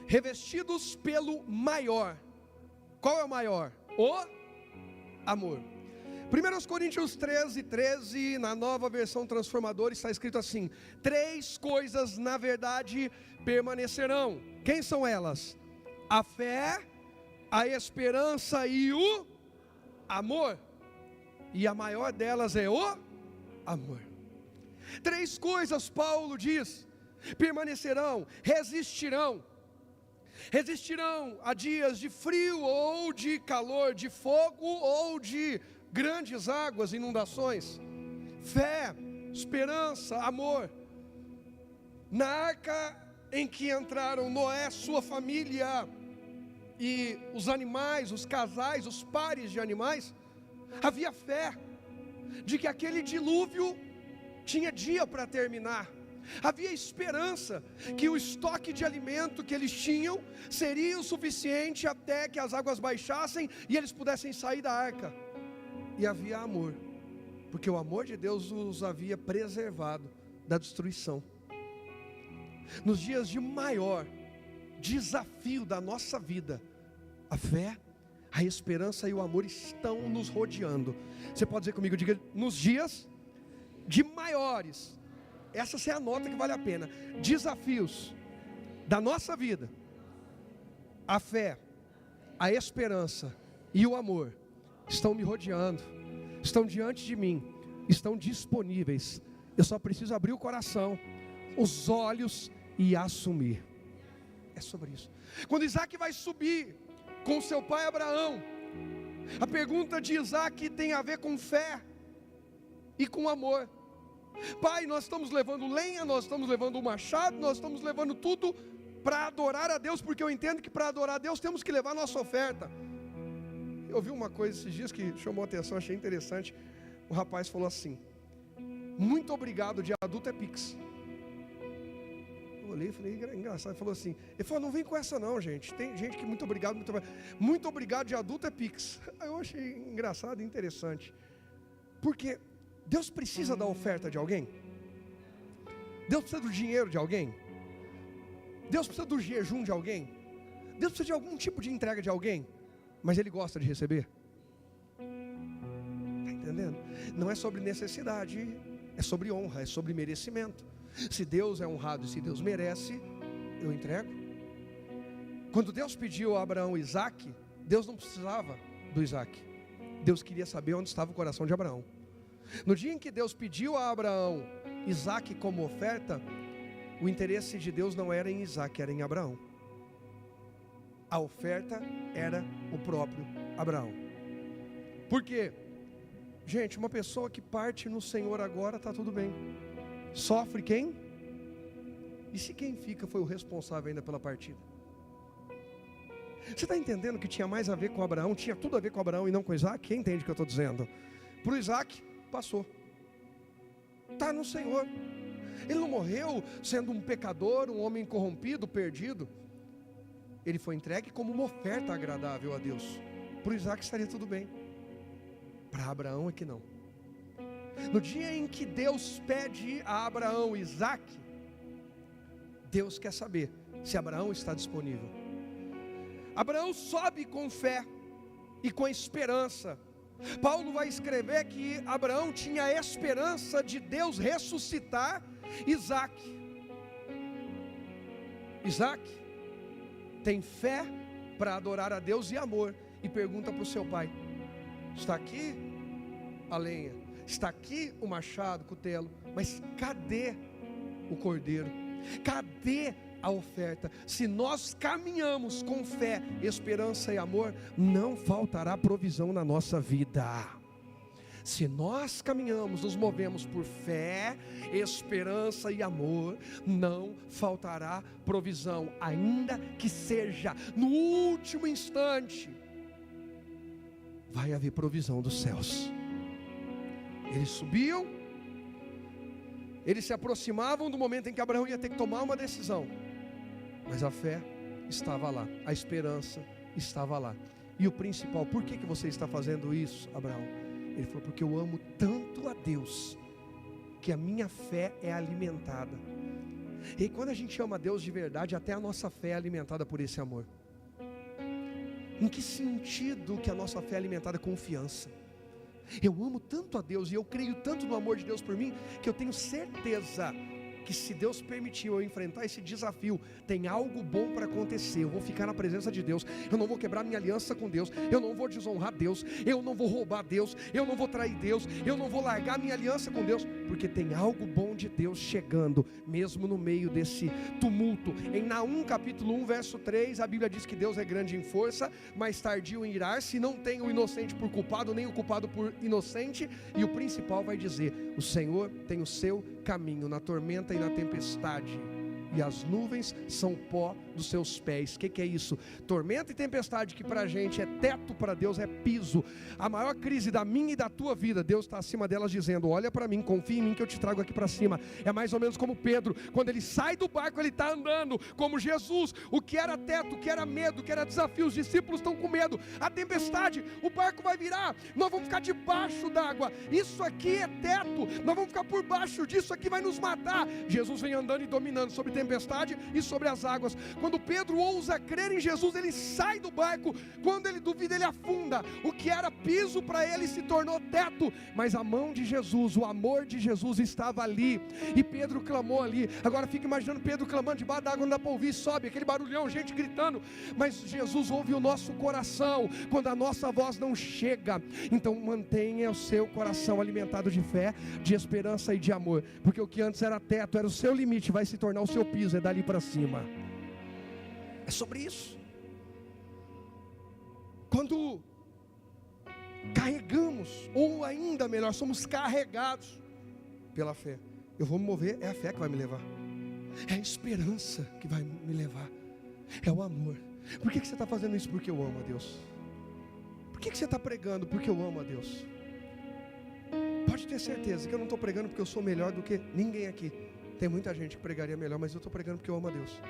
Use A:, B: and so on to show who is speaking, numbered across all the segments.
A: revestidos pelo maior. Qual é o maior? O amor. 1 Coríntios 13, na nova versão transformadora, está escrito assim: 3 coisas na verdade permanecerão. Quem são elas? A fé, a esperança e o amor. E a maior delas é o amor. 3 coisas, Paulo diz, permanecerão, resistirão. Resistirão a dias de frio ou de calor, de fogo ou de grandes águas, inundações. Fé, esperança, amor. Na arca em que entraram Noé, sua família e os animais, os casais, os pares de animais, havia fé de que aquele dilúvio tinha dia para terminar. Havia esperança que o estoque de alimento que eles tinham seria o suficiente até que as águas baixassem e eles pudessem sair da arca. E havia amor, porque o amor de Deus os havia preservado da destruição. Nos dias de maior desafio da nossa vida, a fé, a esperança e o amor estão nos rodeando. Você pode dizer comigo, diga, nos dias de maiores, essa é a nota que vale a pena, desafios da nossa vida, a fé, a esperança e o amor estão me rodeando, estão diante de mim, estão disponíveis. Eu só preciso abrir o coração, os olhos e assumir. É sobre isso. Quando Isaac vai subir com seu pai Abraão, a pergunta de Isaac tem a ver com fé e com amor. Pai, nós estamos levando lenha, nós estamos levando o machado, nós estamos levando tudo para adorar a Deus, porque eu entendo que para adorar a Deus temos que levar a nossa oferta. Eu vi uma coisa esses dias que chamou a atenção, achei interessante. O rapaz falou assim: muito obrigado de adulto é Pix. Eu olhei e falei, engraçado. Ele falou assim, ele falou, não vem com essa não, gente. Tem gente que muito obrigado de adulto é Pix. Eu achei engraçado e interessante, porque Deus precisa da oferta de alguém? Deus precisa do dinheiro de alguém? Deus precisa do jejum de alguém? Deus precisa de algum tipo de entrega de alguém? Mas Ele gosta de receber? Está entendendo? Não é sobre necessidade, é sobre honra, é sobre merecimento. Se Deus é honrado e se Deus merece, eu entrego. Quando Deus pediu a Abraão Isaac, Deus não precisava do Isaac. Deus queria saber onde estava o coração de Abraão. No dia em que Deus pediu a Abraão Isaac como oferta, o interesse de Deus não era em Isaac, era em Abraão. A oferta era o próprio Abraão. Por quê? Gente, uma pessoa que parte no Senhor agora, está tudo bem. Sofre quem? E se quem fica foi o responsável ainda pela partida? Você está entendendo que tinha mais a ver com Abraão? Tinha tudo a ver com Abraão e não com Isaac? Quem entende o que eu estou dizendo? Para o Isaac, passou. Está no Senhor. Ele não morreu sendo um pecador, um homem corrompido, perdido. Ele foi entregue como uma oferta agradável a Deus. Para o Isaac estaria tudo bem. Para Abraão é que não. No dia em que Deus pede a Abraão Isaac, Deus quer saber se Abraão está disponível. Abraão sobe com fé e com esperança. Paulo vai escrever que Abraão tinha a esperança de Deus ressuscitar Isaac. Isaac tem fé para adorar a Deus e amor, e pergunta para o seu pai: está aqui a lenha, está aqui o machado, o cutelo, mas cadê o cordeiro? Cadê a oferta? Se nós caminhamos com fé, esperança e amor, não faltará provisão na nossa vida. Se nós caminhamos, nos movemos por fé, esperança e amor, não faltará provisão, ainda que seja no último instante. Vai haver provisão dos céus. Eles subiam, eles se aproximavam do momento em que Abraão ia ter que tomar uma decisão, mas a fé estava lá, a esperança estava lá. E o principal: por que você está fazendo isso, Abraão? Ele falou: porque eu amo tanto a Deus, que a minha fé é alimentada. E quando a gente ama a Deus de verdade, até a nossa fé é alimentada por esse amor. Em que sentido que a nossa fé é alimentada? Confiança. Eu amo tanto a Deus e eu creio tanto no amor de Deus por mim, que eu tenho certeza que se Deus permitiu eu enfrentar esse desafio, tem algo bom para acontecer. Eu vou ficar na presença de Deus, eu não vou quebrar minha aliança com Deus, eu não vou desonrar Deus, eu não vou roubar Deus, eu não vou trair Deus, eu não vou largar minha aliança com Deus, porque tem algo bom de Deus chegando, mesmo no meio desse tumulto. Em Naum capítulo 1 verso 3, a Bíblia diz que Deus é grande em força, mas tardio em irar-se, não tem o inocente por culpado, nem o culpado por inocente. E o principal vai dizer: o Senhor tem o seu caminho na tormenta e na tempestade, e as nuvens são pó dos seus pés. O que é isso? Tormenta e tempestade, que para a gente é teto, para Deus é piso. A maior crise da minha e da tua vida, Deus está acima delas dizendo: olha para mim, confia em mim que eu te trago aqui para cima. É mais ou menos como Pedro, quando ele sai do barco, ele está andando como Jesus. O que era teto, o que era medo, o que era desafio, os discípulos estão com medo. A tempestade, o barco vai virar, nós vamos ficar debaixo d'água. Isso aqui é teto, nós vamos ficar por baixo disso aqui, vai nos matar. Jesus vem andando e dominando sobre tempestade e sobre as águas. Quando Pedro ousa crer em Jesus, ele sai do barco. Quando ele duvida, ele afunda. O que era piso para ele se tornou teto, mas a mão de Jesus, o amor de Jesus estava ali, e Pedro clamou ali. Agora fica imaginando Pedro clamando debaixo da água, não dá para ouvir, sobe aquele barulhão, gente gritando, mas Jesus ouve o nosso coração quando a nossa voz não chega. Então mantenha o seu coração alimentado de fé, de esperança e de amor, porque o que antes era teto, era o seu limite, vai se tornar o seu piso, é dali para cima. É sobre isso. Quando carregamos, ou ainda melhor, somos carregados pela fé, eu vou me mover, é a fé que vai me levar, é a esperança que vai me levar, é o amor. Por que você está fazendo isso? Porque eu amo a Deus. Por que você está pregando? Porque eu amo a Deus. Pode ter certeza que eu não estou pregando porque eu sou melhor do que ninguém aqui. Tem muita gente que pregaria melhor, mas eu estou pregando porque eu amo a Deus.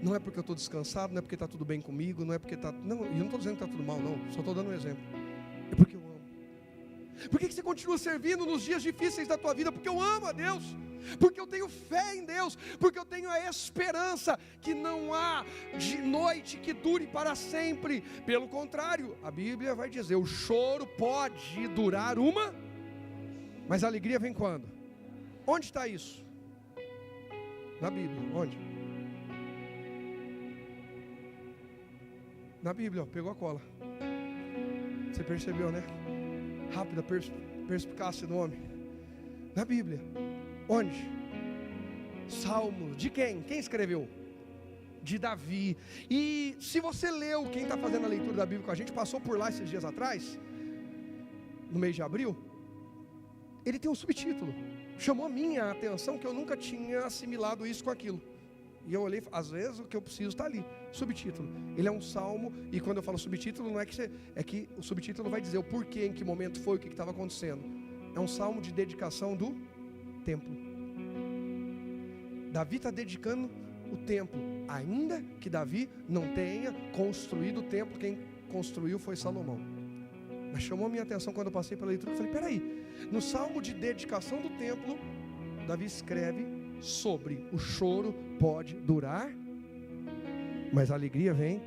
A: Não é porque eu estou descansado, não é porque está tudo bem comigo, não é porque está... Não, eu não estou dizendo que está tudo mal, não. Só estou dando um exemplo. É porque eu amo. Por que você continua servindo nos dias difíceis da tua vida? Porque eu amo a Deus. Porque eu tenho fé em Deus. Porque eu tenho a esperança que não há de noite que dure para sempre. Pelo contrário, a Bíblia vai dizer: o choro pode durar uma, mas a alegria vem quando? Onde está isso? Na Bíblia. Onde? Na Bíblia, ó, pegou a cola. Você percebeu, né? Rápida perspicácia do homem. Na Bíblia. Onde? Salmo. De quem? Quem escreveu? De Davi. E se você leu, quem está fazendo a leitura da Bíblia com a gente, passou por lá esses dias atrás, no mês de abril, ele tem um subtítulo. Chamou a minha atenção, que eu nunca tinha assimilado isso com aquilo. E eu olhei, às vezes o que eu preciso está ali. Subtítulo. Ele é um salmo, e quando eu falo subtítulo, não é que você, é que o subtítulo vai dizer o porquê, em que momento foi, o que estava acontecendo. É um salmo de dedicação do templo. Davi está dedicando o templo, ainda que Davi não tenha construído o templo. Quem construiu foi Salomão. Mas chamou a minha atenção quando eu passei pela leitura. Eu falei: peraí, no salmo de dedicação do templo, Davi escreve sobre o choro pode durar, mas a alegria vem.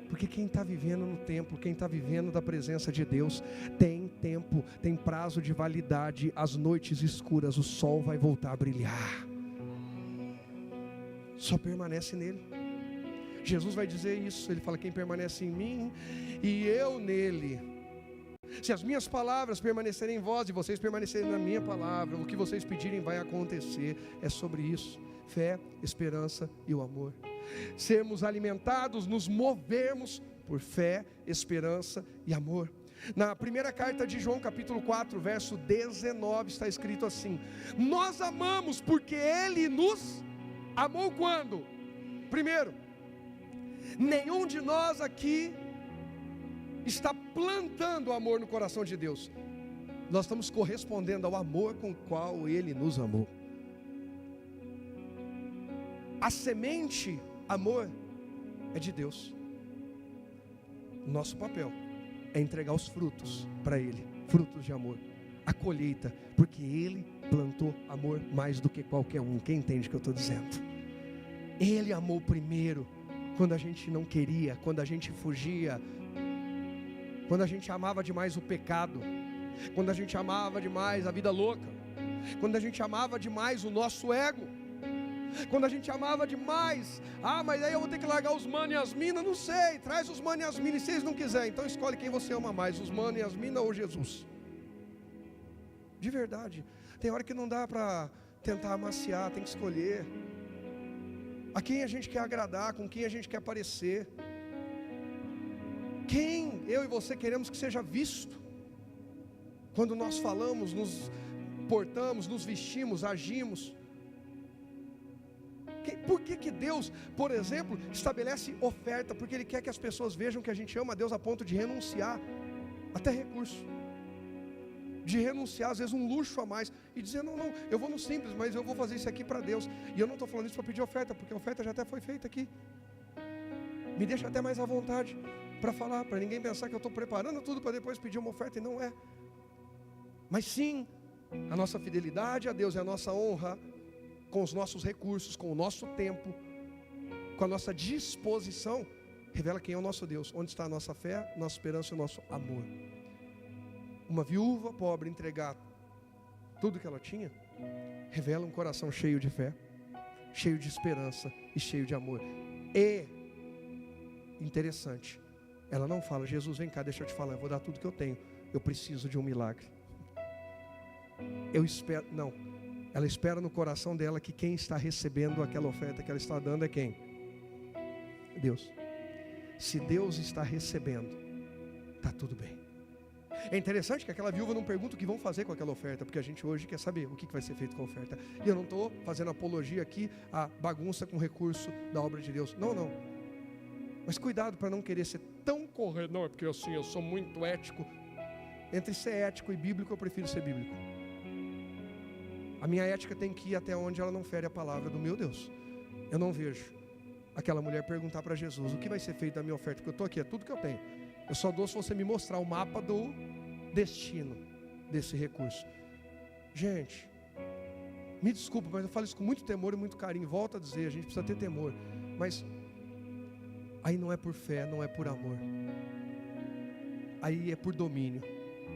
A: Porque quem está vivendo no templo, quem está vivendo da presença de Deus, tem tempo, tem prazo de validade. As noites escuras, o sol vai voltar a brilhar. Só permanece nele. Jesus vai dizer isso, ele fala: quem permanece em mim e eu nele. Se as minhas palavras permanecerem em vós e vocês permanecerem na minha palavra, o que vocês pedirem vai acontecer. É sobre isso: fé, esperança e o amor. Sermos alimentados, nos movermos por fé, esperança e amor. Na primeira carta de João, capítulo 4, verso 19, está escrito assim: nós amamos porque Ele nos amou quando? Primeiro, nenhum de nós aqui está plantando amor no coração de Deus. Nós estamos correspondendo ao amor com o qual Ele nos amou. A semente, amor, é de Deus. Nosso papel é entregar os frutos para Ele, frutos de amor, a colheita, porque Ele plantou amor mais do que qualquer um. Quem entende o que eu estou dizendo? Ele amou primeiro, quando a gente não queria, quando a gente fugia, quando a gente amava demais o pecado, quando a gente amava demais a vida louca, quando a gente amava demais o nosso ego, quando a gente amava demais, mas aí eu vou ter que largar os manos e as minas, não sei, traz os manos e as minas, e se eles não quiserem, então escolhe quem você ama mais, os manos e as minas ou Jesus. De verdade, tem hora que não dá para tentar amaciar, tem que escolher a quem a gente quer agradar, com quem a gente quer parecer, quem eu e você queremos que seja visto, quando nós falamos, nos portamos, nos vestimos, agimos. Por que Deus, por exemplo, estabelece oferta? Porque Ele quer que as pessoas vejam que a gente ama a Deus a ponto de renunciar até recurso, de renunciar às vezes um luxo a mais e dizer, não, eu vou no simples, mas eu vou fazer isso aqui para Deus. E eu não estou falando isso para pedir oferta, porque a oferta já até foi feita aqui. Me deixa até mais à vontade para falar, para ninguém pensar que eu estou preparando tudo para depois pedir uma oferta, e não é. Mas sim, a nossa fidelidade a Deus e a nossa honra com os nossos recursos, com o nosso tempo, com a nossa disposição, revela quem é o nosso Deus, onde está a nossa fé, nossa esperança e o nosso amor. Uma viúva pobre entregar tudo que ela tinha, revela um coração cheio de fé, cheio de esperança e cheio de amor. E, interessante, ela não fala, Jesus, vem cá, deixa eu te falar, eu vou dar tudo que eu tenho, eu preciso de um milagre. Eu espero, não, ela espera no coração dela que quem está recebendo aquela oferta que ela está dando é quem? Deus. Se Deus está recebendo, está tudo bem. É interessante que aquela viúva não pergunta o que vão fazer com aquela oferta, porque a gente hoje quer saber o que vai ser feito com a oferta. E eu não estou fazendo apologia aqui à bagunça com recurso da obra de Deus. Não. Mas cuidado para não querer ser tão correto. Não, é porque assim, eu sou muito ético. Entre ser ético e bíblico, eu prefiro ser bíblico. A minha ética tem que ir até onde ela não fere a palavra do meu Deus. Eu não vejo aquela mulher perguntar para Jesus, o que vai ser feito da minha oferta? Porque eu estou aqui, é tudo que eu tenho. Eu só dou se você me mostrar o mapa do destino desse recurso. Gente, me desculpa, mas eu falo isso com muito temor e muito carinho. Volto a dizer, a gente precisa ter temor. Mas aí não é por fé, não é por amor. Aí é por domínio.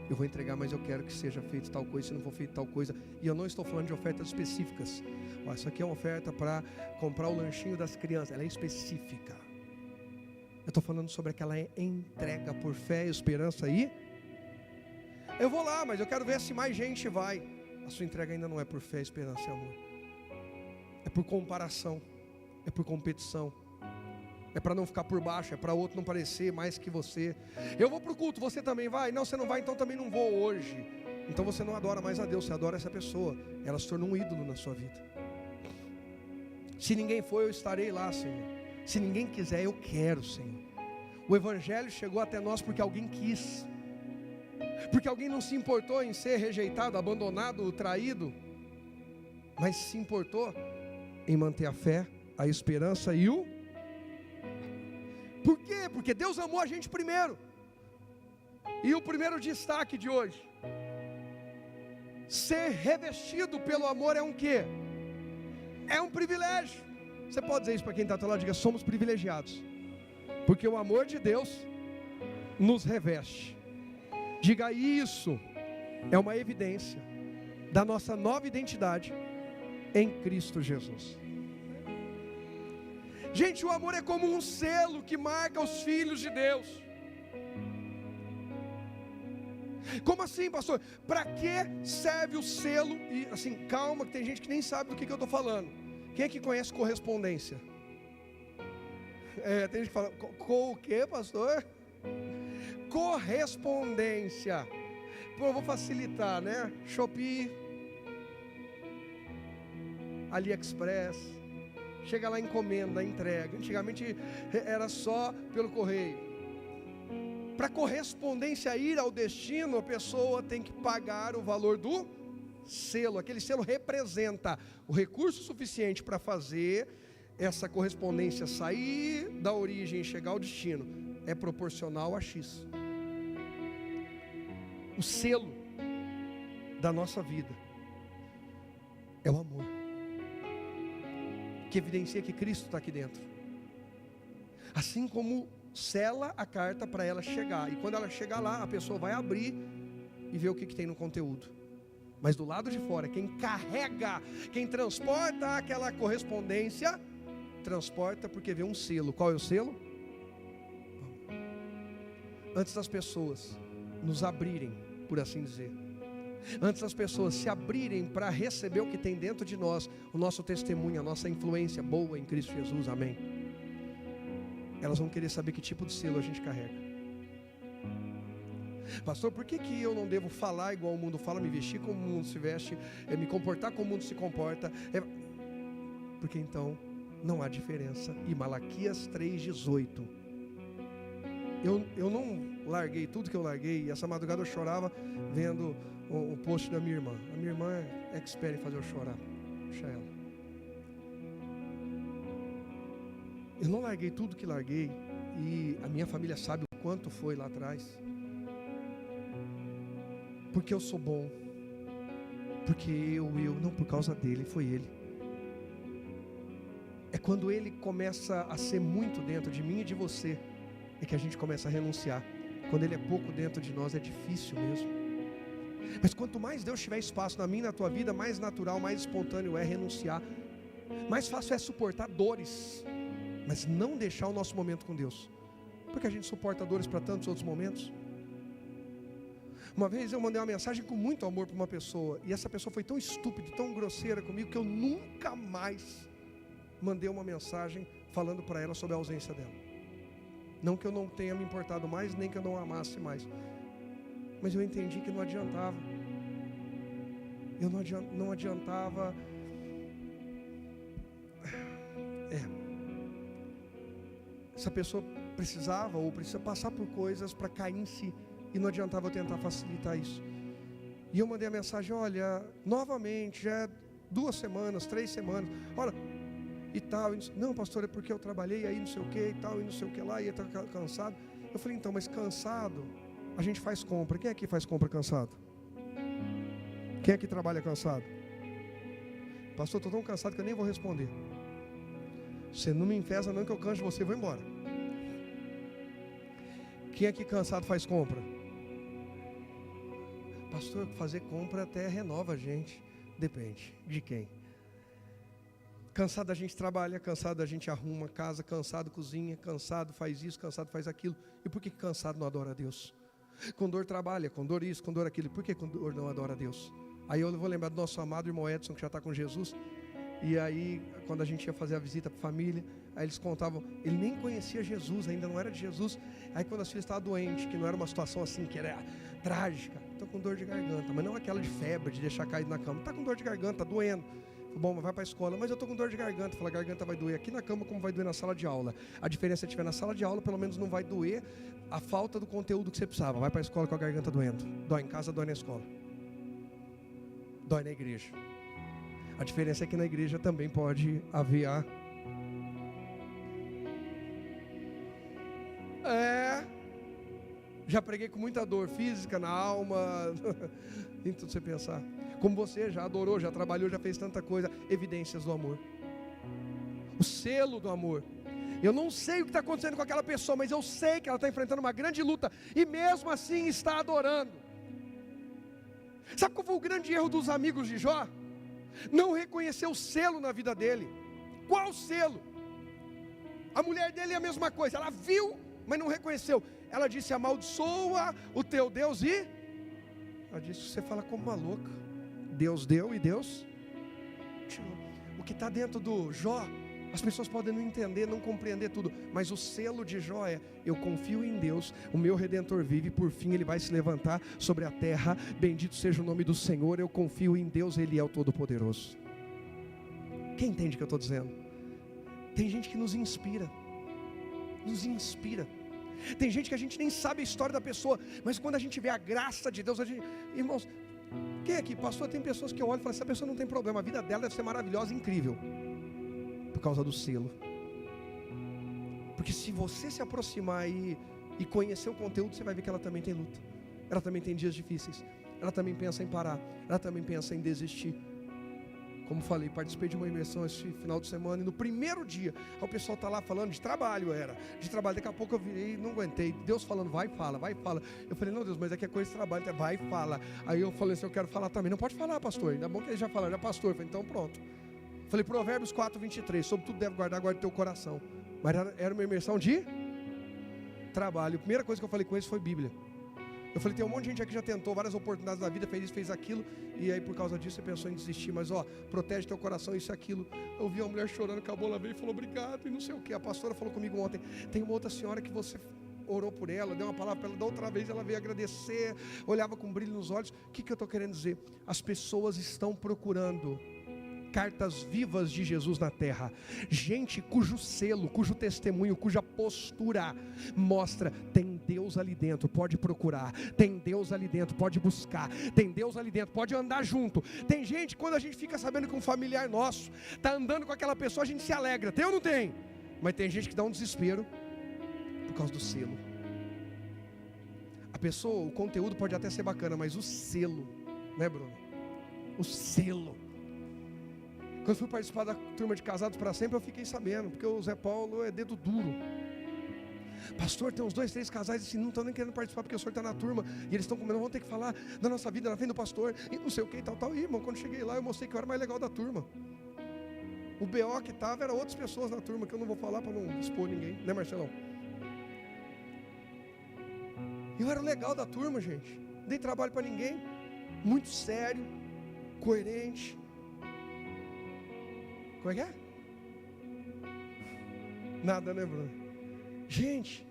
A: Eu vou entregar, mas eu quero que seja feito tal coisa, se não for feito tal coisa. E eu não estou falando de ofertas específicas. Isso aqui é uma oferta para comprar o lanchinho das crianças. Ela é específica. Eu estou falando sobre aquela entrega por fé e esperança aí. Eu vou lá, mas eu quero ver se mais gente vai. A sua entrega ainda não é por fé, esperança e amor. É por comparação. É por competição. É para não ficar por baixo, é para o outro não parecer mais que você. Eu vou para o culto, você também vai? Não, você não vai, então também não vou hoje. Então você não adora mais a Deus, você adora essa pessoa. Ela se tornou um ídolo na sua vida. Se ninguém for, eu estarei lá, Senhor. Se ninguém quiser, eu quero, Senhor. O Evangelho chegou até nós porque alguém quis. Porque alguém não se importou em ser rejeitado, abandonado, traído, mas se importou em manter a fé, a esperança e o... Por quê? Porque Deus amou a gente primeiro. E o primeiro destaque de hoje: ser revestido pelo amor é um quê? É um privilégio. Você pode dizer isso para quem está ao teu lado? Diga, somos privilegiados, porque o amor de Deus nos reveste. Diga, isso é uma evidência da nossa nova identidade em Cristo Jesus. Gente, o amor é como um selo que marca os filhos de Deus. Como assim, pastor? Para que serve o selo? E assim, calma, que tem gente que nem sabe do que eu estou falando. Quem é que conhece correspondência? Tem gente que fala, o que, pastor? Correspondência. Pô, eu vou facilitar, né? Shopee, AliExpress. Chega lá, encomenda, entrega. Antigamente era só pelo correio. Para correspondência ir ao destino, a pessoa tem que pagar o valor do selo. Aquele selo representa o recurso suficiente para fazer essa correspondência sair da origem e chegar ao destino. É proporcional a X. O selo da nossa vida é o amor, que evidencia que Cristo está aqui dentro. Assim como sela a carta para ela chegar, e quando ela chegar lá, a pessoa vai abrir e ver o que tem no conteúdo. Mas do lado de fora, quem carrega, quem transporta aquela correspondência, transporta porque vê um selo. Qual é o selo? Antes das pessoas nos abrirem, por assim dizer, antes das pessoas se abrirem para receber o que tem dentro de nós, o nosso testemunho, a nossa influência boa em Cristo Jesus, amém, elas vão querer saber que tipo de selo a gente carrega. Pastor, por que eu não devo falar igual o mundo fala, me vestir como o mundo se veste, me comportar como o mundo se comporta? Porque então não há diferença. E Malaquias 3,18, eu não larguei tudo que eu larguei, e essa madrugada eu chorava vendo o post da minha irmã. A minha irmã é expert em fazer eu chorar. Deixa ela. Eu não larguei tudo que larguei, e a minha família sabe o quanto foi lá atrás, porque eu sou bom, porque não por causa dele, foi ele. É quando ele começa a ser muito dentro de mim e de você, é que a gente começa a renunciar. Quando ele é pouco dentro de nós, é difícil mesmo. Mas quanto mais Deus tiver espaço na minha e na tua vida, mais natural, mais espontâneo é renunciar. Mais fácil é suportar dores, mas não deixar o nosso momento com Deus, porque a gente suporta dores para tantos outros momentos. Uma vez eu mandei uma mensagem com muito amor para uma pessoa, e essa pessoa foi tão estúpida, tão grosseira comigo, que eu nunca mais mandei uma mensagem falando para ela sobre a ausência dela. Não que eu não tenha me importado mais, nem que eu não a amasse mais, mas eu entendi que não adiantava. Não adiantava. Essa pessoa precisava ou precisa passar por coisas para cair em si, e não adiantava eu tentar facilitar isso. E eu mandei a mensagem: olha, novamente, já é 2 semanas, 3 semanas, olha, e tal, não pastor, é porque eu trabalhei aí não sei o que e tal, e não sei o que lá, e eu estava cansado. Eu falei: então, mas cansado, a gente faz compra. Quem aqui faz compra cansado? Quem aqui trabalha cansado? Pastor, estou tão cansado que eu nem vou responder. Você não me enfesa não, que eu canso de você e vou embora. Quem aqui cansado faz compra? Pastor, fazer compra até renova a gente. Depende de quem. Cansado a gente trabalha, cansado a gente arruma casa, cansado cozinha, cansado faz isso, cansado faz aquilo. E por que cansado não adora a Deus? Com dor trabalha, com dor isso, com dor aquilo. Por que com dor não adora a Deus? Aí eu vou lembrar do nosso amado irmão Edson, que já está com Jesus. E aí, quando a gente ia fazer a visita para a família, aí eles contavam, ele nem conhecia Jesus, ainda não era de Jesus. Aí quando as filhas estavam doentes, que não era uma situação assim, que era trágica, estou com dor de garganta, mas não aquela de febre, de deixar caído na cama. Está com dor de garganta, está doendo. Bom, mas vai para a escola. Mas eu estou com dor de garganta. Fala, a garganta vai doer aqui na cama como vai doer na sala de aula. A diferença é que estiver na sala de aula, pelo menos não vai doer a falta do conteúdo que você precisava. Vai para a escola com a garganta doendo. Dói em casa, dói na escola. Dói na igreja. A diferença é que na igreja também pode haver já preguei com muita dor física na alma, em tudo você pensar. Como você já adorou, já trabalhou, já fez tanta coisa. Evidências do amor. O selo do amor. Eu não sei o que está acontecendo com aquela pessoa, mas eu sei que ela está enfrentando uma grande luta, e mesmo assim está adorando. Sabe qual foi o grande erro dos amigos de Jó? Não reconheceu o selo na vida dele. Qual selo? A mulher dele é a mesma coisa. Ela viu, mas não reconheceu. Ela disse: amaldiçoa o teu Deus. E ela disse: você fala como uma louca. Deus deu e Deus tirou. O que está dentro do Jó, as pessoas podem não entender, não compreender tudo, mas o selo de Jó é: eu confio em Deus, o meu Redentor vive, e por fim ele vai se levantar sobre a terra. Bendito seja o nome do Senhor. Eu confio em Deus, Ele é o Todo-Poderoso. Quem entende o que eu estou dizendo? Tem gente que nos inspira. Tem gente que a gente nem sabe a história da pessoa, mas quando a gente vê a graça de Deus, irmãos, quem aqui, pastor, tem pessoas que eu olho e falo: essa pessoa não tem problema, a vida dela deve ser maravilhosa, incrível, por causa do selo. Porque se você se aproximar e conhecer o conteúdo, você vai ver que ela também tem luta, ela também tem dias difíceis, ela também pensa em parar, ela também pensa em desistir. Como falei, participei de uma imersão esse final de semana, e no primeiro dia, o pessoal está lá falando de trabalho, daqui a pouco eu virei e não aguentei, Deus falando, vai, fala, eu falei, não Deus, mas aqui é coisa de trabalho, vai, fala, aí eu falei assim, eu quero falar também, não pode falar pastor, ainda bom que ele já falou, já pastor, eu falei, então pronto, falei, Provérbios 4:23, sobre tudo deve guardar, guarda teu coração, mas era uma imersão de trabalho, a primeira coisa que eu falei com eles foi Bíblia. Eu falei, tem um monte de gente aqui que já tentou várias oportunidades na vida, fez isso, fez aquilo, e aí por causa disso você pensou em desistir, mas protege teu coração, isso e aquilo. Eu vi uma mulher chorando, acabou, ela veio e falou, obrigado, e não sei o que. A pastora falou comigo ontem, tem uma outra senhora que você orou por ela, deu uma palavra para ela, da outra vez ela veio agradecer, olhava com brilho nos olhos. O que eu estou querendo dizer? As pessoas estão procurando cartas vivas de Jesus na terra, gente cujo selo, cujo testemunho, cuja postura mostra, tem Deus ali dentro, pode procurar, tem Deus ali dentro, pode buscar, tem Deus ali dentro, pode andar junto. Tem gente, quando a gente fica sabendo que um familiar nosso está andando com aquela pessoa, a gente se alegra, tem ou não tem? Mas tem gente que dá um desespero por causa do selo. A pessoa, o conteúdo pode até ser bacana, mas o selo, né Bruno? O selo. Quando eu fui participar da turma de Casados para Sempre, eu fiquei sabendo, porque o Zé Paulo é dedo duro. Pastor, tem uns 2, 3 casais assim, não estão nem querendo participar porque o senhor está na turma, e eles estão comendo, vão ter que falar da nossa vida na frente do pastor, e não sei o que e tal. E irmão, quando cheguei lá, eu mostrei que eu era mais legal da turma. O BO que estava era outras pessoas na turma, que eu não vou falar para não expor ninguém, né Marcelão? Eu era o legal da turma, gente, não dei trabalho para ninguém, muito sério, coerente. Como é que é? Nada, né Bruno? Gente,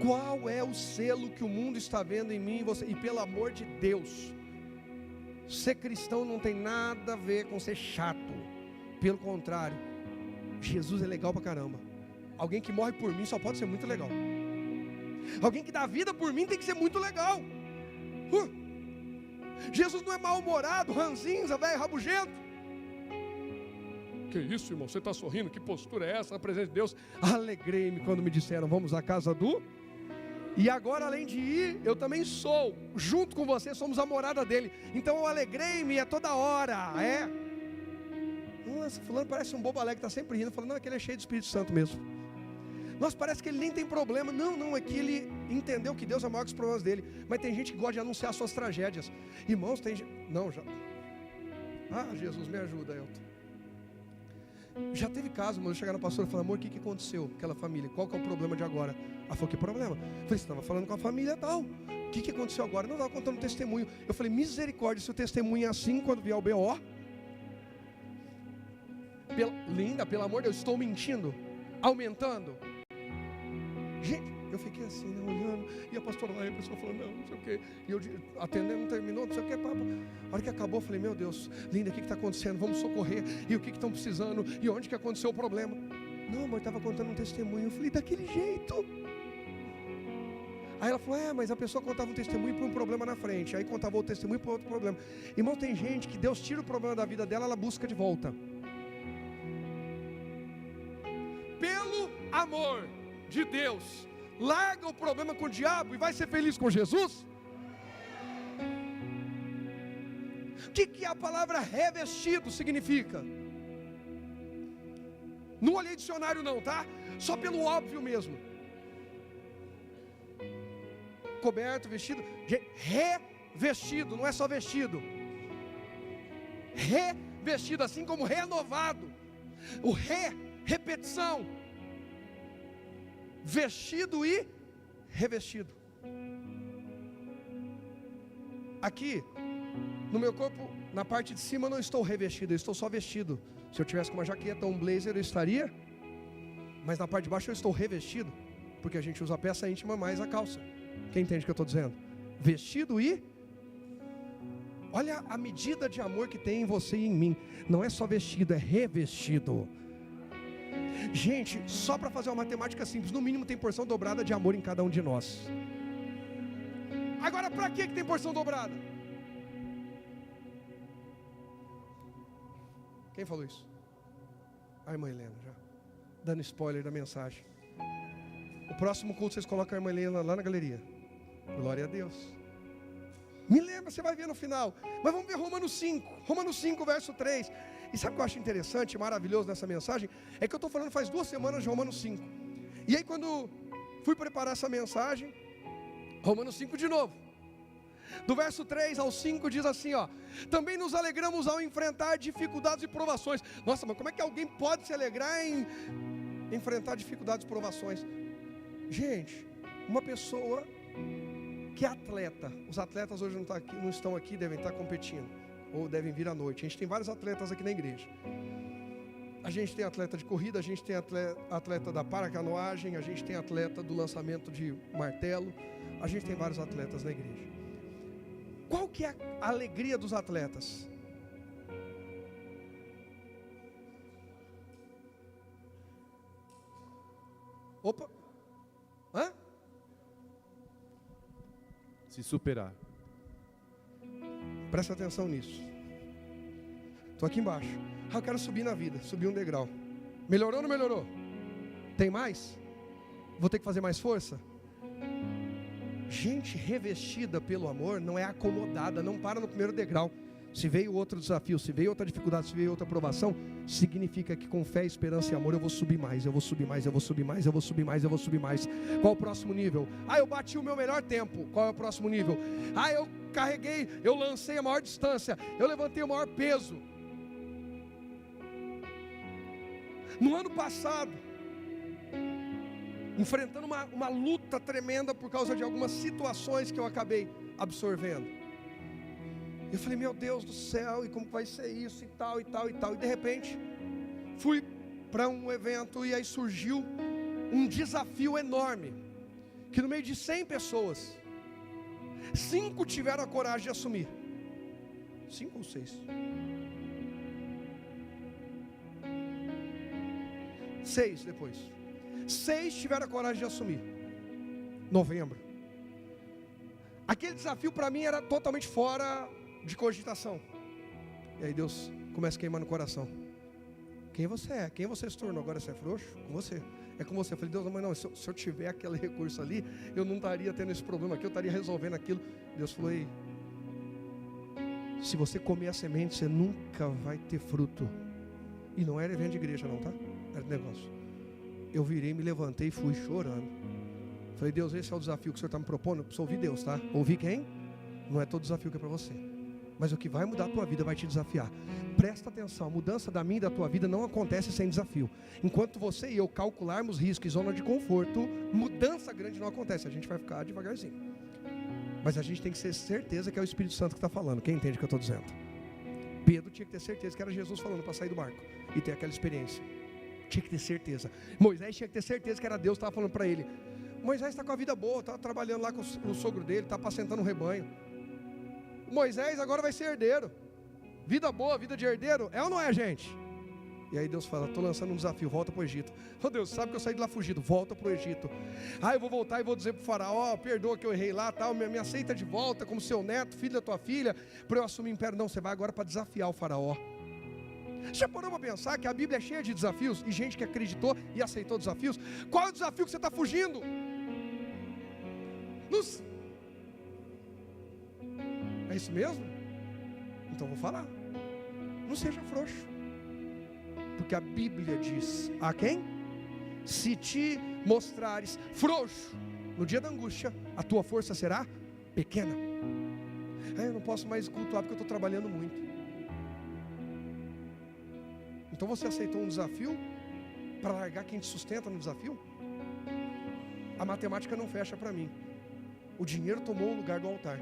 A: qual é o selo que o mundo está vendo em mim e você? E pelo amor de Deus, ser cristão não tem nada a ver com ser chato. Pelo contrário, Jesus é legal pra caramba. Alguém que morre por mim só pode ser muito legal. Alguém que dá vida por mim tem que ser muito legal. Jesus não é mal-humorado, ranzinza, velho, rabugento. Que isso, irmão? Você está sorrindo? Que postura é essa na presença de Deus? Alegrei-me quando me disseram, vamos à casa do... E agora, além de ir, eu também sou. Junto com você, somos a morada dele. Então eu alegrei-me a toda hora. Nossa, fulano parece um bobo alegre, está sempre rindo. Falando, não, é que ele é cheio do Espírito Santo mesmo. Nossa, parece que ele nem tem problema. Não, é que ele entendeu que Deus é maior que os problemas dele. Mas tem gente que gosta de anunciar suas tragédias. Irmãos, tem gente... Não, já... Jesus, me ajuda, Elton. Já teve caso, mas eu chegar na pastora e falar, amor, o que aconteceu com aquela família? Qual que é o problema de agora? Ela falou, que problema? Eu falei, você estava falando com a família tal. O que aconteceu agora? Não, estava contando um testemunho. Eu falei, misericórdia, se o testemunho é assim quando vier o BO. Linda, pelo amor de Deus, estou mentindo? Aumentando? Gente, eu fiquei assim, né, olhando, e a pastora lá, e a pessoa falou, não sei o quê, e eu atendendo, não terminou, não sei o quê, papo. A hora que acabou, eu falei, meu Deus, linda, o que está acontecendo? Vamos socorrer, e o que estão precisando, e onde que aconteceu o problema? Não, mas estava contando um testemunho. Eu falei, daquele jeito. Aí ela falou, mas a pessoa contava um testemunho para um problema na frente, aí contava outro testemunho para outro problema. Irmão, tem gente que Deus tira o problema da vida dela, ela busca de volta. Pelo amor de Deus, larga o problema com o diabo e vai ser feliz com Jesus? O que a palavra revestido significa? Não olhei dicionário não, tá? Só pelo óbvio mesmo. Coberto, vestido. Revestido, não é só vestido. Revestido, assim como renovado. O repetição. Vestido e revestido. Aqui, no meu corpo, na parte de cima, eu não estou revestido, eu estou só vestido. Se eu tivesse com uma jaqueta ou um blazer, eu estaria. Mas na parte de baixo eu estou revestido, porque a gente usa a peça íntima mais a calça. Quem entende o que eu estou dizendo? Vestido e... Olha a medida de amor que tem em você e em mim. Não é só vestido, é revestido. Gente, só para fazer uma matemática simples, no mínimo tem porção dobrada de amor em cada um de nós. Agora, para que tem porção dobrada? Quem falou isso? A irmã Helena, já dando spoiler da mensagem. O próximo culto vocês colocam a irmã Helena lá na galeria. Glória a Deus. Me lembra, você vai ver no final. Mas vamos ver Romanos 5. Romanos 5, verso 3. E sabe o que eu acho interessante, maravilhoso nessa mensagem? É que eu estou falando faz 2 semanas de Romanos 5. E aí quando fui preparar essa mensagem, Romanos 5 de novo. Do verso 3 ao 5 diz assim, ó: também nos alegramos ao enfrentar dificuldades e provações. Nossa, mas como é que alguém pode se alegrar em enfrentar dificuldades e provações? Gente, uma pessoa que é atleta, os atletas hoje não estão aqui, devem estar competindo, ou devem vir à noite. A gente tem vários atletas aqui na igreja. A gente tem atleta de corrida, a gente tem atleta da paracanoagem, a gente tem atleta do lançamento de martelo, a gente tem vários atletas na igreja. Qual que é a alegria dos atletas? Opa! Hã?
B: Se superar.
A: Presta atenção nisso. Estou aqui embaixo. Eu quero subir na vida, subir um degrau. Melhorou ou não melhorou? Tem mais? Vou ter que fazer mais força? Gente revestida pelo amor não é acomodada, não para no primeiro degrau. Se veio outro desafio, se veio outra dificuldade, se veio outra provação, significa que com fé, esperança e amor eu vou subir mais, eu vou subir mais, eu vou subir mais, eu vou subir mais, eu vou subir mais. Qual o próximo nível? Eu bati o meu melhor tempo. Qual é o próximo nível? Eu carreguei, eu lancei a maior distância, eu levantei o maior peso. No ano passado, enfrentando uma luta tremenda por causa de algumas situações que eu acabei absorvendo. Eu falei, meu Deus do céu, e como vai ser isso, e tal, e tal, e tal. E de repente, fui para um evento e aí surgiu um desafio enorme. Que no meio de 100 pessoas, 5 tiveram a coragem de assumir. 5 ou 6? 6 depois. 6 tiveram a coragem de assumir. Novembro. Aquele desafio para mim era totalmente fora de cogitação. E aí Deus começa a queimar no coração. Quem você é? Quem você se tornou? Agora você é frouxo? Com você. É com você. Eu falei, Deus, mas não, se eu tiver aquele recurso ali, eu não estaria tendo esse problema aqui, eu estaria resolvendo aquilo. Deus falou, ei, se você comer a semente, você nunca vai ter fruto. E não era evento de igreja não, tá? Era negócio. Eu virei, me levantei e fui chorando. Falei, Deus, esse é o desafio que o Senhor está me propondo. Eu preciso ouvir Deus, tá? Ouvir quem? Não é todo desafio que é para você, mas o que vai mudar a tua vida vai te desafiar. Presta atenção, a mudança da minha e da tua vida não acontece sem desafio. Enquanto você e eu calcularmos risco e zona de conforto, mudança grande não acontece, a gente vai ficar devagarzinho. Mas a gente tem que ter certeza que é o Espírito Santo que está falando. Quem entende o que eu estou dizendo? Pedro tinha que ter certeza que era Jesus falando para sair do barco e ter aquela experiência. Tinha que ter certeza. Moisés tinha que ter certeza que era Deus que estava falando para ele. Moisés está com a vida boa, está trabalhando lá com o sogro dele, está apacentando um rebanho. Moisés agora vai ser herdeiro. Vida boa, vida de herdeiro, é ou não é, gente? E aí Deus fala, estou lançando um desafio, volta para o Egito. Oh Deus, sabe que eu saí de lá fugido, volta para o Egito. Eu vou voltar e vou dizer para o faraó, perdoa que eu errei lá, tal, me aceita de volta como seu neto, filho da tua filha, para eu assumir o império. Não, você vai agora para desafiar o faraó. Já parou para pensar que a Bíblia é cheia de desafios, e gente que acreditou e aceitou desafios? Qual é o desafio que você está fugindo? É isso mesmo? Então vou falar. Não seja frouxo. Porque a Bíblia diz, a quem? Se te mostrares frouxo no dia da angústia, a tua força será pequena. Eu não posso mais cultuar porque eu estou trabalhando muito. Então você aceitou um desafio para largar quem te sustenta no desafio? A matemática não fecha para mim. O dinheiro tomou o lugar do altar.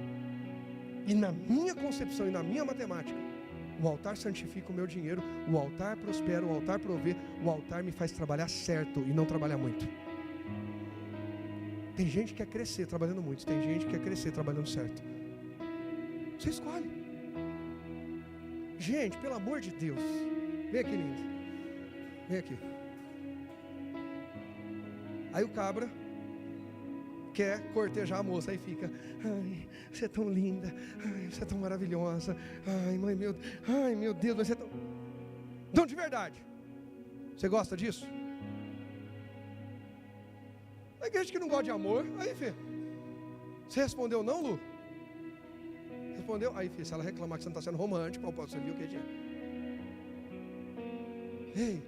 A: E na minha concepção e na minha matemática, o altar santifica o meu dinheiro, o altar prospera, o altar provê, o altar me faz trabalhar certo e não trabalhar muito. Tem gente que quer crescer trabalhando muito, tem gente que quer crescer trabalhando certo. Você escolhe. Gente, pelo amor de Deus, vem aqui, lindo. Vem aqui. Aí o cabra quer cortejar a moça, aí fica, ai, você é tão linda, ai, você é tão maravilhosa, ai, mãe, meu Deus, você é tão... Então, de verdade, você gosta disso? Tem gente que não gosta de amor, aí, Fê, você respondeu não, Lu? Respondeu, aí, Fê, se ela reclamar que você não está sendo romântico, você viu o que é? Ei,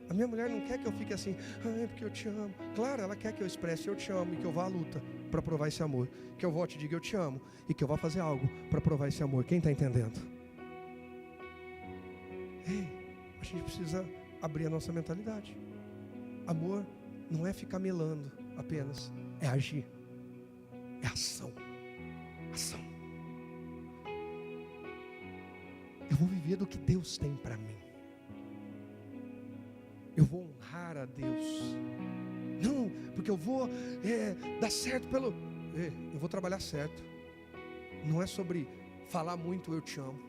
A: a minha mulher não quer que eu fique assim, é porque eu te amo. Claro, ela quer que eu expresse eu te amo e que eu vá à luta para provar esse amor. Que eu volte e diga eu te amo e que eu vá fazer algo para provar esse amor. Quem está entendendo? Ei, a gente precisa abrir a nossa mentalidade. Amor não é ficar melando apenas, é agir, é ação. Ação. Eu vou viver do que Deus tem para mim. Eu vou honrar a Deus. Não, porque eu vou dar certo pelo... eu vou trabalhar certo. Não é sobre falar muito eu te amo.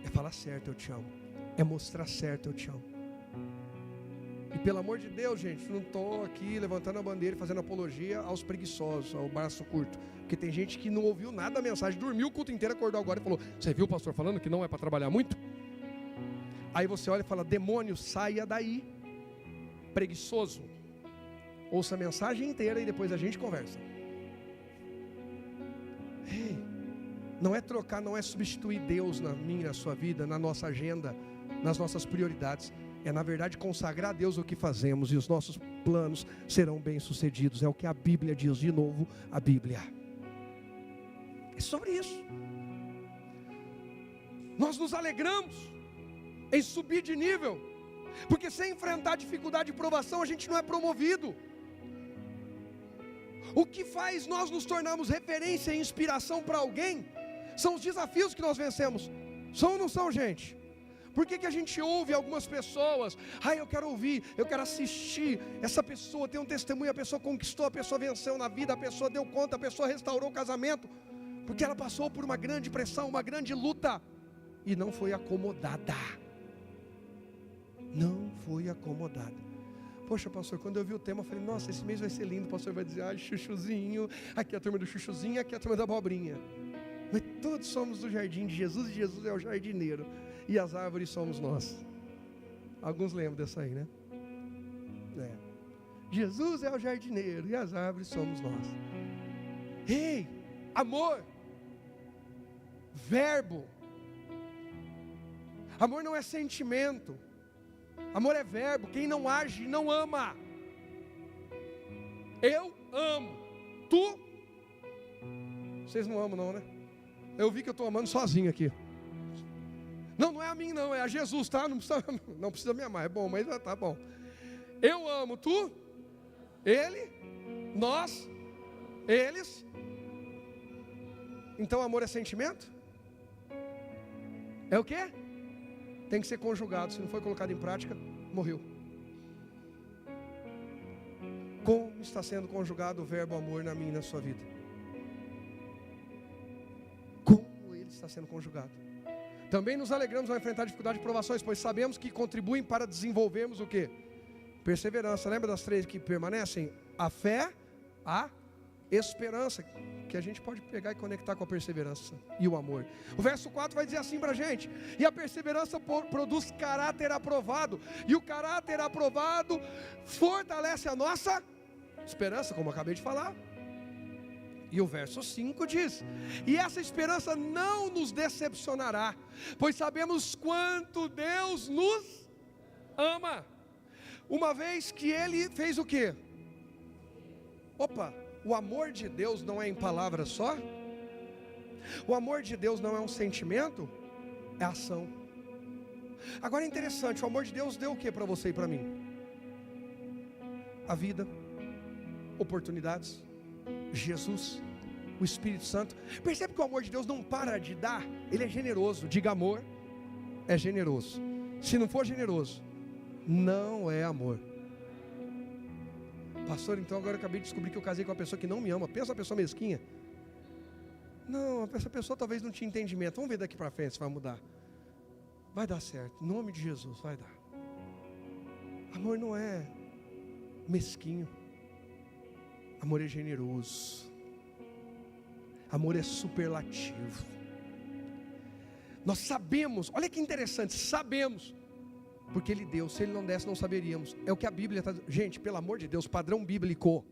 A: É falar certo eu te amo. É mostrar certo eu te amo. E pelo amor de Deus, gente, não estou aqui levantando a bandeira e fazendo apologia aos preguiçosos, ao braço curto. Porque tem gente que não ouviu nada da mensagem, dormiu o culto inteiro, acordou agora e falou, você viu o pastor falando que não é para trabalhar muito? Aí você olha e fala, demônio, saia daí. Preguiçoso. Ouça a mensagem inteira e depois a gente conversa. Ei, não é trocar, não é substituir Deus na minha, na sua vida, na nossa agenda, nas nossas prioridades. É na verdade consagrar a Deus o que fazemos e os nossos planos serão bem-sucedidos. É o que a Bíblia diz, de novo, a Bíblia. É sobre isso. Nós nos alegramos em subir de nível, porque sem enfrentar dificuldade e provação a gente não é promovido. O que faz nós nos tornarmos referência e inspiração para alguém são os desafios que nós vencemos. São ou não são, gente? Por que a gente ouve algumas pessoas? Eu quero ouvir, eu quero assistir. Essa pessoa tem um testemunho, a pessoa conquistou, a pessoa venceu na vida, a pessoa deu conta, a pessoa restaurou o casamento, porque ela passou por uma grande pressão, uma grande luta, e não foi acomodada. Não foi acomodada. Poxa, pastor, quando eu vi o tema, eu falei, nossa, esse mês vai ser lindo. O pastor vai dizer, chuchuzinho, aqui é a turma do chuchuzinho, aqui é a turma da abobrinha. Mas todos somos do jardim de Jesus, e Jesus é o jardineiro. E as árvores somos nós. Alguns lembram dessa aí, né? Jesus é o jardineiro e as árvores somos nós. Ei, amor, verbo. Amor não é sentimento. Amor é verbo. Quem não age não ama. Eu amo. Tu? Vocês não amam não, né? Eu vi que eu estou amando sozinho aqui. Não é a mim não, é a Jesus, tá? Não precisa me amar, é bom, mas tá bom. Eu amo, tu, ele, nós, eles. Então amor é sentimento? É o quê? Tem que ser conjugado, se não for colocado em prática, morreu. Como está sendo conjugado o verbo amor na minha e na sua vida? Como ele está sendo conjugado? Também nos alegramos ao enfrentar dificuldades e provações, pois sabemos que contribuem para desenvolvermos o quê? Perseverança. Lembra das 3 que permanecem? A fé, a esperança, que a gente pode pegar e conectar com a perseverança e o amor. O verso 4 vai dizer assim para a gente: e a perseverança produz caráter aprovado, e o caráter aprovado fortalece a nossa esperança, como eu acabei de falar. E o verso 5 diz: e essa esperança não nos decepcionará, pois sabemos quanto Deus nos ama, uma vez que Ele fez o quê? O amor de Deus não é em palavras só. O amor de Deus não é um sentimento, é ação. Agora é interessante, o amor de Deus deu o que para você e para mim? A vida, oportunidades, Jesus, o Espírito Santo. Percebe que o amor de Deus não para de dar? Ele é generoso. Diga amor, é generoso. Se não for generoso, não é amor. Pastor, então agora eu acabei de descobrir que eu casei com uma pessoa que não me ama. Pensa uma pessoa mesquinha. Não, essa pessoa talvez não tinha entendimento. Vamos ver daqui para frente se vai mudar. Vai dar certo, em nome de Jesus, vai dar. Amor não é mesquinho. Amor é generoso. Amor é superlativo. Nós sabemos, olha que interessante, sabemos, porque Ele deu. Se Ele não desse, não saberíamos. É o que a Bíblia está dizendo. Gente, pelo amor de Deus, padrão bíblico.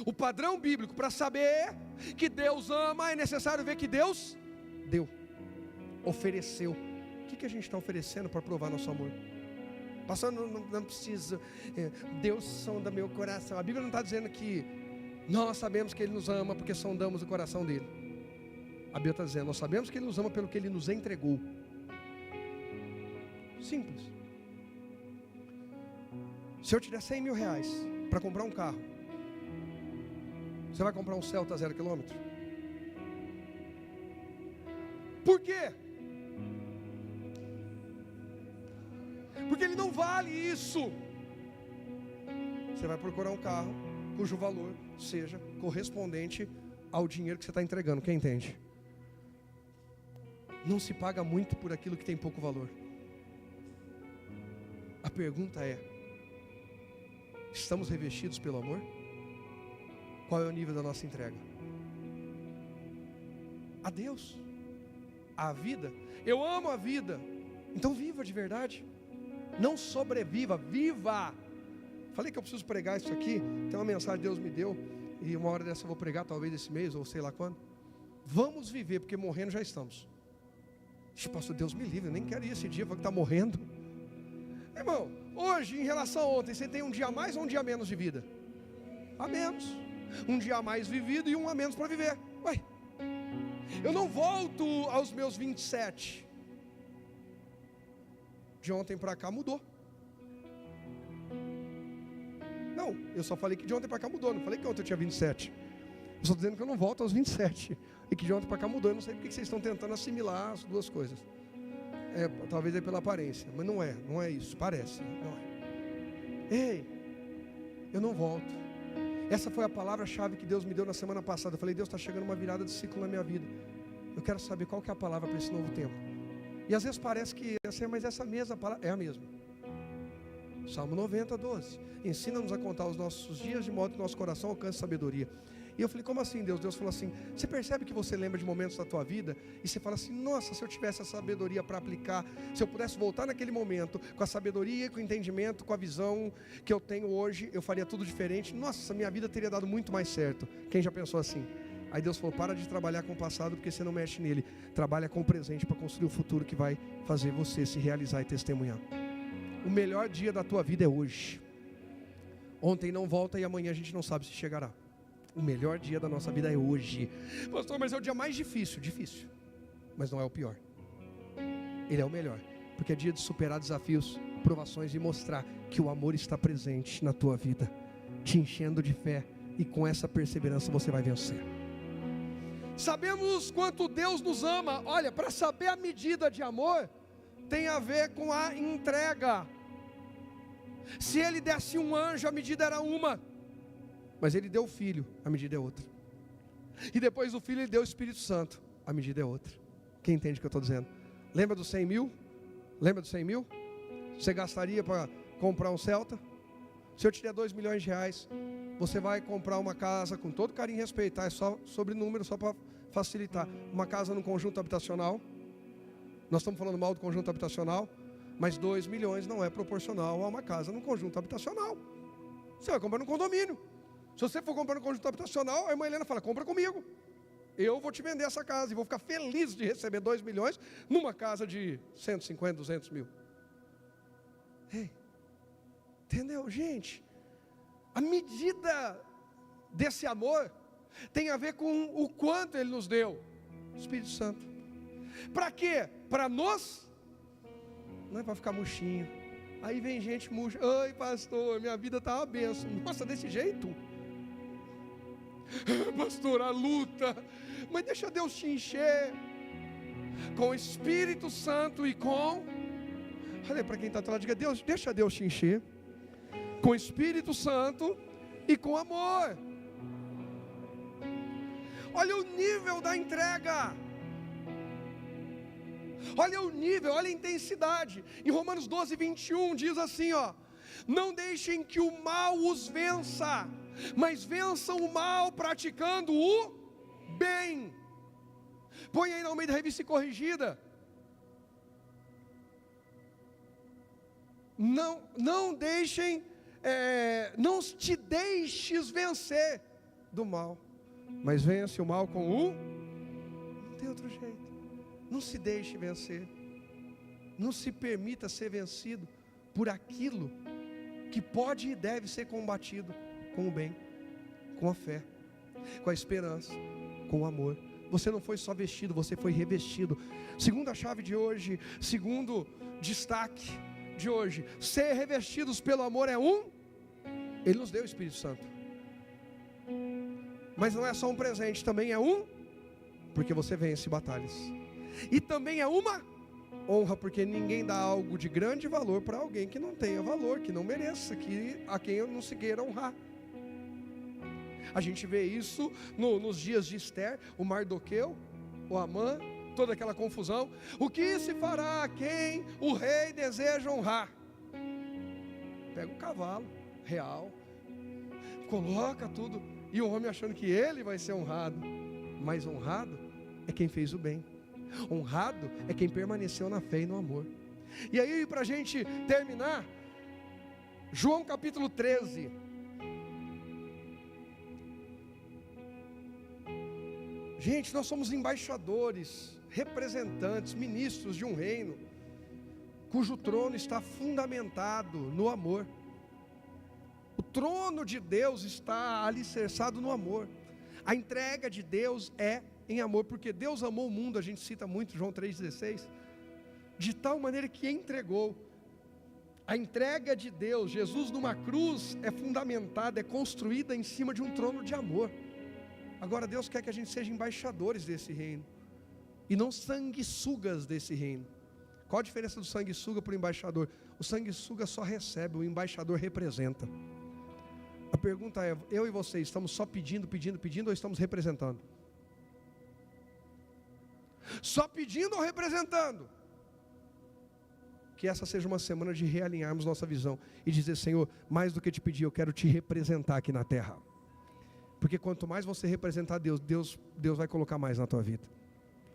A: O padrão bíblico para saber que Deus ama é necessário ver que Deus deu, ofereceu. O que a gente está oferecendo para provar nosso amor? Pastor, não preciso. Deus sonda meu coração. A Bíblia não está dizendo que nós sabemos que Ele nos ama porque sondamos o coração dEle. A Bíblia está dizendo, nós sabemos que Ele nos ama pelo que Ele nos entregou. Simples. Se eu te der 100 mil reais para comprar um carro, você vai comprar um Celta 0 km? Por quê? Porque ele não vale isso. Você vai procurar um carro cujo valor seja correspondente ao dinheiro que você está entregando. Quem entende? Não se paga muito por aquilo que tem pouco valor. A pergunta é: estamos revestidos pelo amor? Qual é o nível da nossa entrega? A Deus, a vida. Eu amo a vida, então viva de verdade. Não sobreviva, viva. Falei que eu preciso pregar isso aqui. Tem uma mensagem que Deus me deu, e uma hora dessa eu vou pregar, talvez esse mês, ou sei lá quando. Vamos viver, porque morrendo já estamos. Pastor, Deus me livre, eu nem quero ir esse dia, vou estar morrendo. Irmão, hoje em relação a ontem, você tem um dia a mais ou um dia a menos de vida? A menos. Um dia a mais vivido e um a menos para viver. Ué, eu não volto aos meus 27. De ontem para cá mudou. Não, eu só falei que de ontem para cá mudou. Não falei que ontem eu tinha 27. Eu estou dizendo que eu não volto aos 27. E que de ontem para cá mudou. Eu não sei porque vocês estão tentando assimilar as duas coisas. Talvez é pela aparência, mas não é isso. Parece, não é. Ei, eu não volto. Essa foi a palavra-chave que Deus me deu na semana passada. Eu falei, Deus, está chegando uma virada de ciclo na minha vida. Eu quero saber qual que é a palavra para esse novo tempo. E às vezes parece que mas essa mesma palavra é a mesma. Salmo 90, 12. Ensina-nos a contar os nossos dias de modo que nosso coração alcance sabedoria. E eu falei, como assim, Deus? Deus falou assim, você percebe que você lembra de momentos da tua vida e você fala assim, nossa, se eu tivesse a sabedoria para aplicar, se eu pudesse voltar naquele momento com a sabedoria, com o entendimento, com a visão que eu tenho hoje, eu faria tudo diferente. Nossa, minha vida teria dado muito mais certo. Quem já pensou assim? Aí Deus falou, para de trabalhar com o passado porque você não mexe nele. Trabalha com o presente para construir o futuro que vai fazer você se realizar e testemunhar. O melhor dia da tua vida é hoje. Ontem não volta e amanhã a gente não sabe se chegará. O melhor dia da nossa vida é hoje. Pastor, mas é o dia mais difícil. Difícil, mas não é o pior. Ele é o melhor, porque é dia de superar desafios, provações e mostrar que o amor está presente na tua vida, te enchendo de fé, e com essa perseverança você vai vencer. Sabemos quanto Deus nos ama. Olha, para saber a medida de amor, tem a ver com a entrega. Se Ele desse um anjo, a medida era uma, mas Ele deu o Filho, a medida é outra. E depois do Filho Ele deu o Espírito Santo, a medida é outra. Quem entende o que eu estou dizendo? Lembra dos 100 mil? Lembra dos 100 mil? Você gastaria para comprar um Celta? Se eu te der 2 milhões de reais, você vai comprar uma casa, com todo carinho e respeito, tá? É só sobre número, só para facilitar. Uma casa num conjunto habitacional. Nós estamos falando mal do conjunto habitacional, mas 2 milhões não é proporcional a uma casa num conjunto habitacional. Você vai comprar num condomínio. Se você for comprar num conjunto habitacional, a irmã Helena fala, compra comigo. Eu vou te vender essa casa e vou ficar feliz de receber 2 milhões numa casa de 150, 200 mil. Ei, entendeu, gente? A medida desse amor tem a ver com o quanto Ele nos deu. Espírito Santo. Para quê? Para nós? Não é para ficar murchinho. Aí vem gente murcha. Oi, pastor, minha vida está uma bênção. Nossa, desse jeito? Pastor, a luta. Mas deixa Deus te encher com o Espírito Santo e com... Olha para quem está atrás, diga, Deus, deixa Deus te encher com o Espírito Santo e com amor. Olha o nível da entrega. Olha o nível, olha a intensidade. Em Romanos 12, 21 diz assim, ó: não deixem que o mal os vença, mas vençam o mal praticando o bem. Põe aí na Almeida Revista Corrigida. Não deixem, não te deixes vencer do mal, mas vence o mal com o... Não tem outro jeito. Não se deixe vencer. Não se permita ser vencido por aquilo que pode e deve ser combatido com o bem, com a fé, com a esperança, com o amor. Você não foi só vestido, você foi revestido. Segunda chave de hoje, segundo destaque de hoje: ser revestidos pelo amor é Ele nos deu o Espírito Santo. Mas não é só um presente, também é porque você vence batalhas. E também é uma honra, porque ninguém dá algo de grande valor para alguém que não tenha valor, que não mereça, a quem não se queira honrar. A gente vê isso nos dias de Esther, o Mardoqueu, o Amã, toda aquela confusão. O que se fará a quem o rei deseja honrar? Pega um cavalo real, coloca tudo, e o homem achando que ele vai ser honrado. Mas honrado é quem fez o bem, honrado é quem permaneceu na fé e no amor. E aí, para a gente terminar, João capítulo 13. Gente, nós somos embaixadores, representantes, ministros de um reino, cujo trono está fundamentado no amor. O trono de Deus está alicerçado no amor. A entrega de Deus é em amor, porque Deus amou o mundo, a gente cita muito João 3,16, de tal maneira que entregou. A entrega de Deus, Jesus numa cruz, é fundamentada, é construída em cima de um trono de amor. Agora Deus quer que a gente seja embaixadores desse reino, e não sanguessugas desse reino. Qual a diferença do sanguessuga para o embaixador? O sanguessuga só recebe, o embaixador representa. A pergunta é: eu e você estamos só pedindo ou estamos representando? Só pedindo ou representando? Que essa seja uma semana de realinharmos nossa visão e dizer: Senhor, mais do que te pedir, eu quero te representar aqui na terra. Porque quanto mais você representar Deus vai colocar mais na tua vida.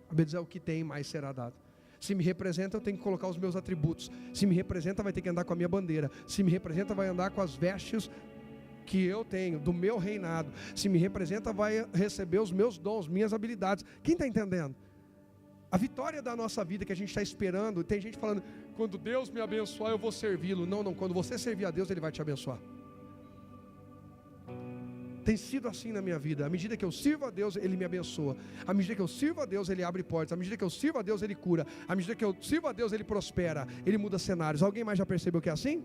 A: A Bíblia diz: o que tem, mais será dado. Se me representa, eu tenho que colocar os meus atributos. Se me representa, vai ter que andar com a minha bandeira. Se me representa, vai andar com as vestes que eu tenho, do meu reinado. Se me representa, vai receber os meus dons, minhas habilidades. Quem está entendendo? A vitória da nossa vida que a gente está esperando, tem gente falando: quando Deus me abençoar, eu vou servi-lo. Não, quando você servir a Deus, Ele vai te abençoar. Tem sido assim na minha vida. À medida que eu sirvo a Deus, Ele me abençoa. À medida que eu sirvo a Deus, Ele abre portas. À medida que eu sirvo a Deus, Ele cura. À medida que eu sirvo a Deus, Ele prospera. Ele muda cenários. Alguém mais já percebeu que é assim?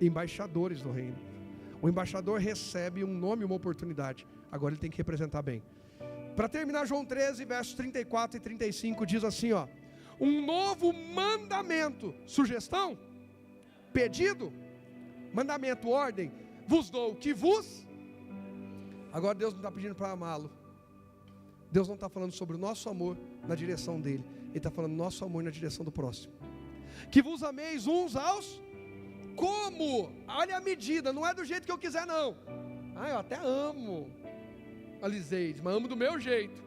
A: Embaixadores do reino. O embaixador recebe um nome e uma oportunidade. Agora ele tem que representar bem. Para terminar, João 13, versos 34 e 35 diz assim, ó: um novo mandamento, sugestão, pedido, mandamento, ordem, vos dou, que vos... Agora Deus não está pedindo para amá-lo. Deus não está falando sobre o nosso amor na direção dele. Ele está falando nosso amor na direção do próximo. Que vos ameis uns aos... Como? Olha a medida, não é do jeito que eu quiser não. Eu até amo a Liseide, mas amo do meu jeito.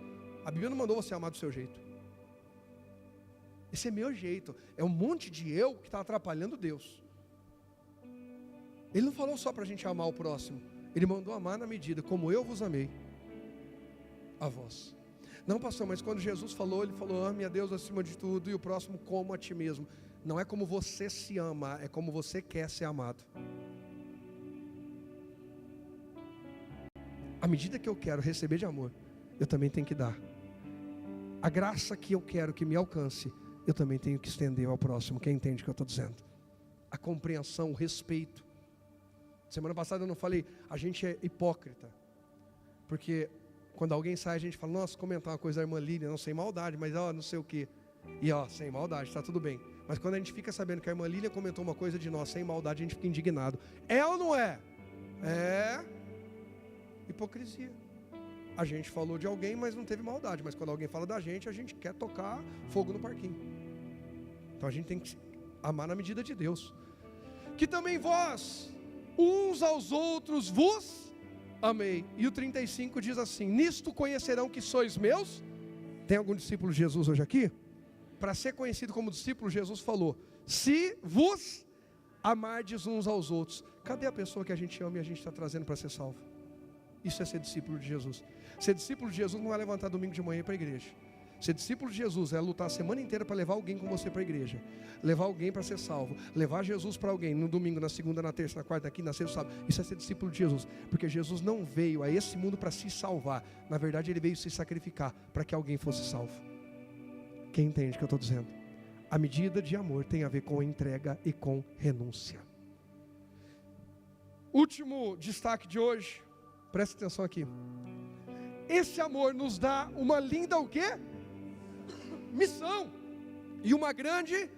A: A Bíblia não mandou você amar do seu jeito. Esse é meu jeito. É um monte de eu que está atrapalhando Deus. Ele não falou só para a gente amar o próximo. Ele mandou amar na medida, como eu vos amei a vós. Não, pastor, mas quando Jesus falou, Ele falou: ame a Deus acima de tudo e o próximo como a ti mesmo. Não é como você se ama, é como você quer ser amado. À medida que eu quero receber de amor, eu também tenho que dar. A graça que eu quero que me alcance, eu também tenho que estender ao próximo. Quem entende o que eu estou dizendo? A compreensão, o respeito. Semana passada eu não falei, a gente é hipócrita. Porque quando alguém sai, a gente fala: nossa, comentar uma coisa da irmã Lília, não, sem maldade, mas não sei o que. E sem maldade, está tudo bem. Mas quando a gente fica sabendo que a irmã Lília comentou uma coisa de nós sem maldade, a gente fica indignado. É ou não é? É hipocrisia. A gente falou de alguém, mas não teve maldade. Mas quando alguém fala da gente, a gente quer tocar fogo no parquinho. Então a gente tem que amar na medida de Deus. Que também vós, uns aos outros, vos amei. E o 35 diz assim: nisto conhecerão que sois meus. Tem algum discípulo de Jesus hoje aqui? Para ser conhecido como discípulo, Jesus falou: se vos amardes uns aos outros. Cadê a pessoa que a gente ama e a gente está trazendo para ser salvo? Isso é ser discípulo de Jesus. Ser discípulo de Jesus não é levantar domingo de manhã para a igreja. Ser discípulo de Jesus é lutar a semana inteira para levar alguém com você para a igreja, levar alguém para ser salvo, levar Jesus para alguém no domingo, na segunda, na terça, na quarta, na quinta, na sexta, sábado. Isso é ser discípulo de Jesus, porque Jesus não veio a esse mundo para se salvar. Na verdade, Ele veio se sacrificar para que alguém fosse salvo. Quem entende o que eu estou dizendo? A medida de amor tem a ver com entrega e com renúncia. Último destaque de hoje, presta atenção aqui. Esse amor nos dá uma linda o quê? Missão e uma grande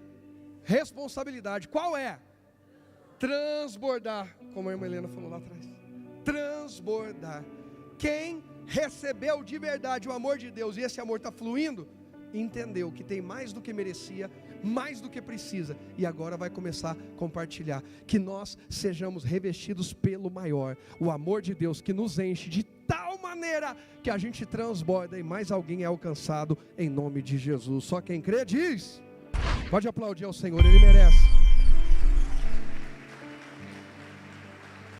A: responsabilidade. Qual é? Transbordar, como a irmã Helena falou lá atrás. Transbordar. Quem recebeu de verdade o amor de Deus e esse amor está fluindo, entendeu que tem mais do que merecia, mais do que precisa, e agora vai começar a compartilhar. Que nós sejamos revestidos pelo maior, o amor de Deus que nos enche de tal maneira que a gente transborda e mais alguém é alcançado em nome de Jesus. Só quem crê diz. Pode aplaudir ao Senhor, Ele merece.